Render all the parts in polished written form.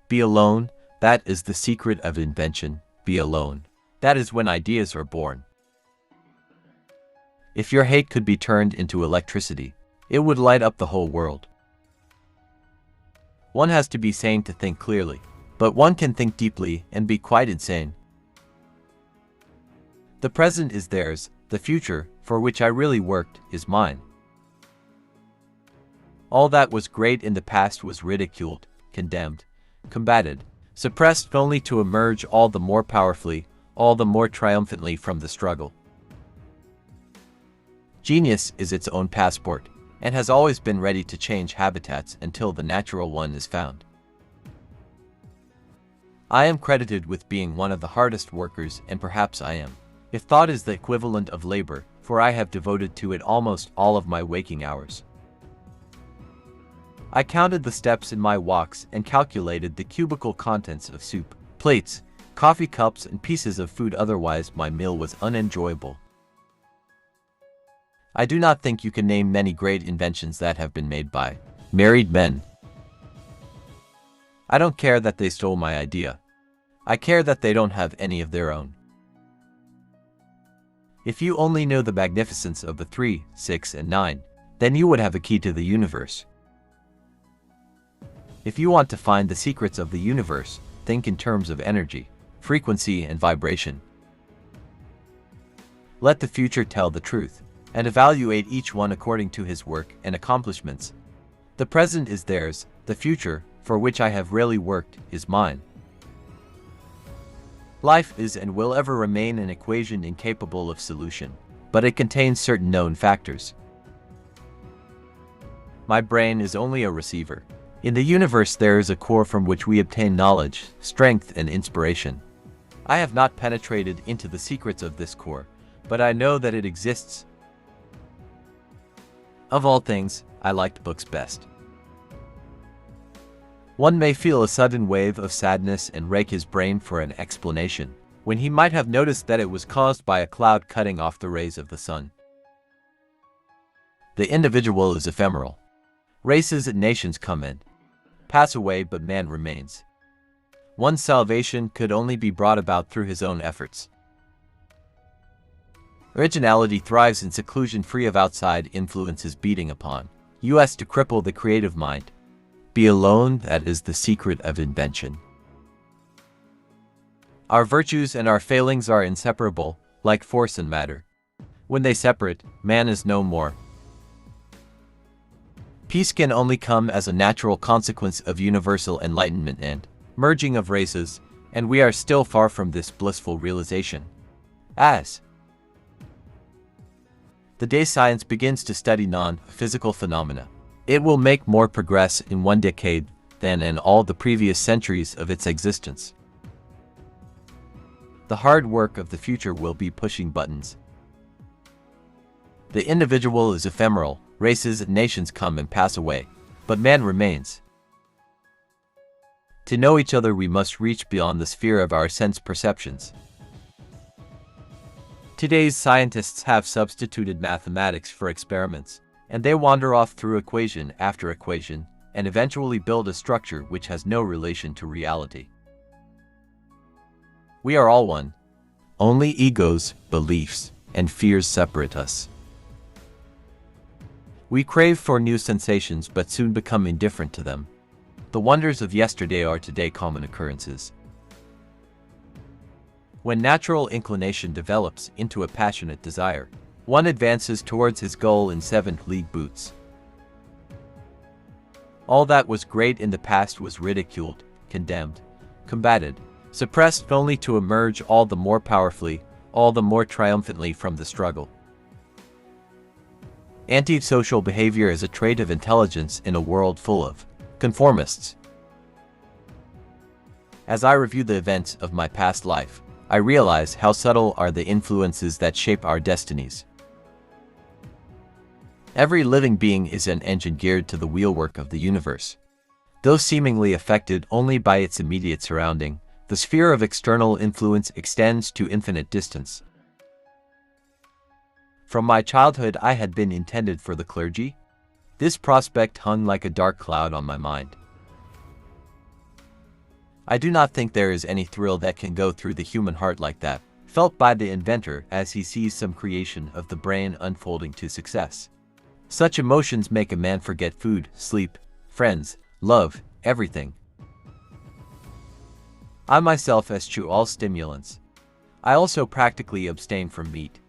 Be alone, that is the secret of invention. Be alone. That is when ideas are born. If your hate could be turned into electricity, it would light up the whole world. One has to be sane to think clearly, but one can think deeply and be quite insane. The present is theirs, the future, for which I really worked, is mine. All that was great in the past was ridiculed, condemned, combated, suppressed only to emerge all the more powerfully, all the more triumphantly from the struggle. Genius is its own passport, and has always been ready to change habitats until the natural one is found. I am credited with being one of the hardest workers, and perhaps I am, if thought is the equivalent of labor, for I have devoted to it almost all of my waking hours. I counted the steps in my walks and calculated the cubical contents of soup, plates, coffee cups and pieces of food, otherwise my meal was unenjoyable. I do not think you can name many great inventions that have been made by married men. I don't care that they stole my idea. I care that they don't have any of their own. If you only know the magnificence of the 3, 6, and 9, then you would have a key to the universe. If you want to find the secrets of the universe, think in terms of energy, frequency, and vibration. Let the future tell the truth, and evaluate each one according to his work and accomplishments. The present is theirs, the future, for which I have really worked, is mine. Life is and will ever remain an equation incapable of solution, but it contains certain known factors. My brain is only a receiver. In the universe there is a core from which we obtain knowledge, strength, and inspiration. I have not penetrated into the secrets of this core, but I know that it exists. Of all things, I liked books best. One may feel a sudden wave of sadness and rake his brain for an explanation, when he might have noticed that it was caused by a cloud cutting off the rays of the sun. The individual is ephemeral. Races and nations come and pass away, but man remains. One's salvation could only be brought about through his own efforts. Originality thrives in seclusion, free of outside influences beating upon us to cripple the creative mind. Be alone, that is the secret of invention. Our virtues and our failings are inseparable, like force and matter. When they separate, man is no more. Peace can only come as a natural consequence of universal enlightenment and merging of races, and we are still far from this blissful realization. As the day science begins to study non-physical phenomena, it will make more progress in one decade than in all the previous centuries of its existence. The hard work of the future will be pushing buttons. The individual is ephemeral, races and nations come and pass away, but man remains. To know each other we must reach beyond the sphere of our sense perceptions. Today's scientists have substituted mathematics for experiments, and they wander off through equation after equation, and eventually build a structure which has no relation to reality. We are all one. Only egos, beliefs, and fears separate us. We crave for new sensations but soon become indifferent to them. The wonders of yesterday are today common occurrences. When natural inclination develops into a passionate desire, one advances towards his goal in 7th League boots. All that was great in the past was ridiculed, condemned, combated, suppressed only to emerge all the more powerfully, all the more triumphantly from the struggle. Antisocial behavior is a trait of intelligence in a world full of conformists. As I review the events of my past life, I realize how subtle are the influences that shape our destinies. Every living being is an engine geared to the wheelwork of the universe. Though seemingly affected only by its immediate surrounding, the sphere of external influence extends to infinite distance. From my childhood I had been intended for the clergy. This prospect hung like a dark cloud on my mind. I do not think there is any thrill that can go through the human heart like that, felt by the inventor as he sees some creation of the brain unfolding to success. Such emotions make a man forget food, sleep, friends, love, everything. I myself eschew all stimulants. I also practically abstain from meat.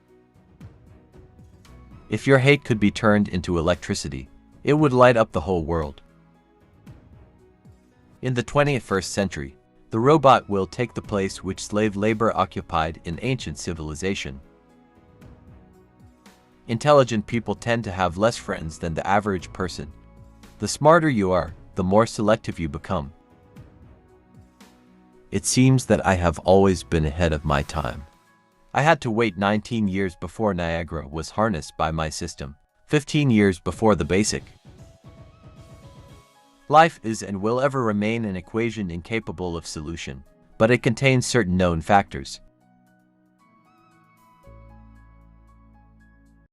If your hate could be turned into electricity, it would light up the whole world. In the 21st century, the robot will take the place which slave labor occupied in ancient civilization. Intelligent people tend to have less friends than the average person. The smarter you are, the more selective you become. It seems that I have always been ahead of my time. I had to wait 19 years before Niagara was harnessed by my system, 15 years before the basic. Life is and will ever remain an equation incapable of solution, but it contains certain known factors.